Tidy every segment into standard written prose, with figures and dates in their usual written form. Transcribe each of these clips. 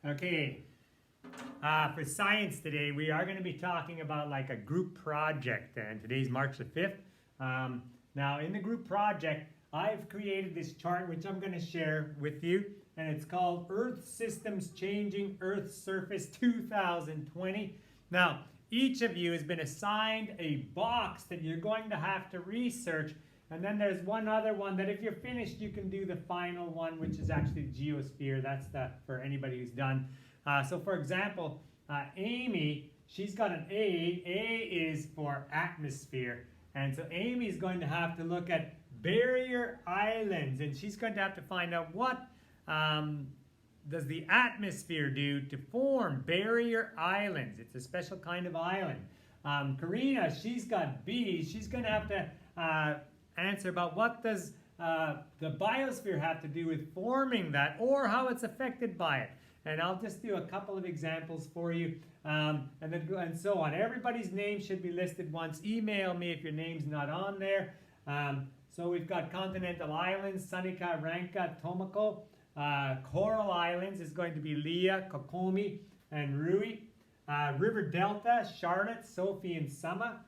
Okay, for science today, we are going to be talking about like a group project, and today's March the 5th. Now, in the group project, I've created this chart which I'm going to share with you, and it's called Earth Systems Changing Earth's Surface 2020. Now, each of you has been assigned a box that you're going to have to research, and then there's one other one that if you're finished, you can do the final one, which is actually the geosphere. That's for anybody who's done. So for example, Amy, she's got an A. A is for atmosphere. And so Amy's going to have to look at barrier islands, and she's going to have to find out what does the atmosphere do to form barrier islands. It's a special kind of island. Karina, she's got B. She's going to have to answer about what does the biosphere have to do with forming that, or how it's affected by it. And I'll just do a couple of exampple for you, and so on. Everybody's name should be listed once. Email me if your name's not on there. So we've got continental islands, Sanika, Ranka, Tomoko. Coral islands is going to be Leah, Kokomi, and Rui. River delta, Charlotte, Sophie, and Sama.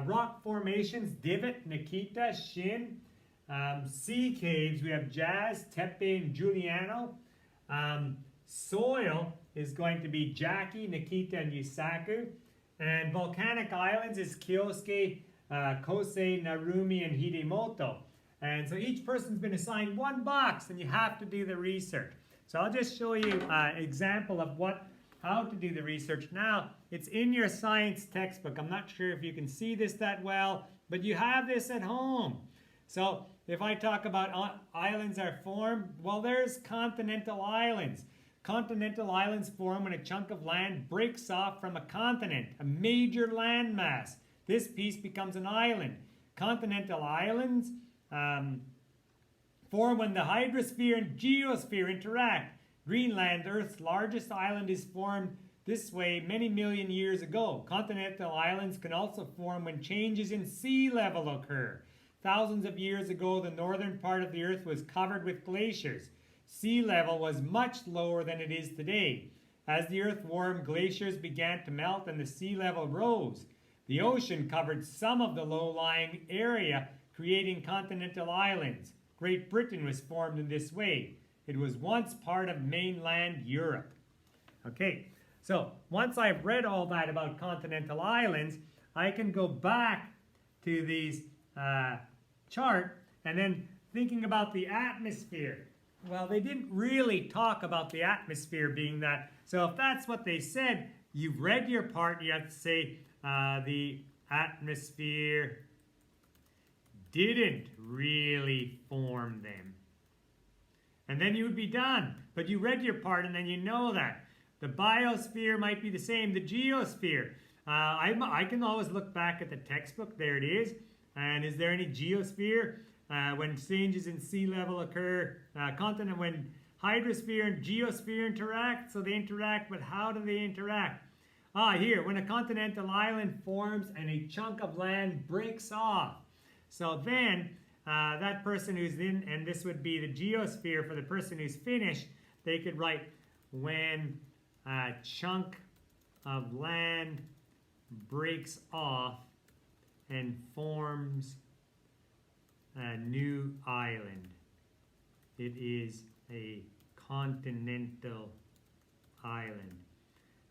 Rock formations, Divot, Nikita, Shin. Sea caves, we have Jazz, Tepe, and Giuliano. Soil is going to be Jackie, Nikita, and Yusaku. And volcanic islands is Kyosuke, Kosei, Narumi, and Hidemoto. And so each person's been assigned one box, and you have to do the research. So I'll just show you an example of how to do the research. Now, it's in your science textbook. I'm not sure if you can see this that well, but you have this at home. So if I talk about islands are formed, well, there's continental islands. Continental islands form when a chunk of land breaks off from a continent, a major landmass. This piece becomes an island. Continental islands form when the hydrosphere and geosphere interact. Greenland, Earth's largest island, is formed this way many million years ago. Continental islands can also form when changes in sea level occur. Thousands of years ago, the northern part of the Earth was covered with glaciers. Sea level was much lower than it is today. As the Earth warmed, glaciers began to melt and the sea level rose. The ocean covered some of the low-lying area, creating continental islands. Great Britain was formed in this way. It was once part of mainland Europe. Okay, so once I've read all that about continental islands, I can go back to these chart and then thinking about the atmosphere. Well, they didn't really talk about the atmosphere being that. So if that's what they said, you've read your part, you have to say the atmosphere didn't really form them. And then you would be done. But you read your part and then you know that. The biosphere might be the same, the geosphere. I can always look back at the textbook, there it is. And is there any geosphere? When changes in sea level occur, when hydrosphere and geosphere interact, so they interact, but how do they interact? Here, when a continental island forms and a chunk of land breaks off. So then, that person who's in, and this would be the geosphere for the person who's finished, they could write, when a chunk of land breaks off and forms a new island. It is a continental island.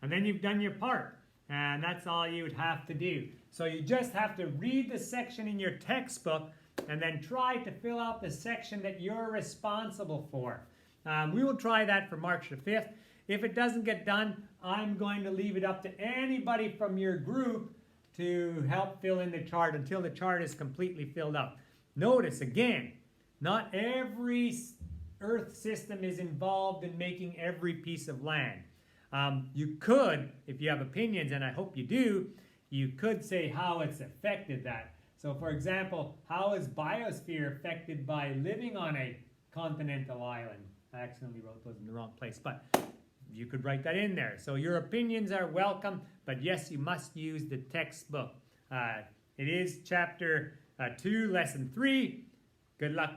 And then you've done your part. And that's all you would have to do. So you just have to read the section in your textbook and then try to fill out the section that you're responsible for. We will try that for March the 5th. If it doesn't get done, I'm going to leave it up to anybody from your group to help fill in the chart until the chart is completely filled up. Notice again, not every Earth system is involved in making every piece of land. You could, if you have opinions, and I hope you do, you could say how it's affected that. So for example, how is biosphere affected by living on a continental island? I accidentally wrote those in the wrong place, but you could write that in there. So your opinions are welcome, but yes, you must use the textbook. It is chapter 2, lesson 3. Good luck.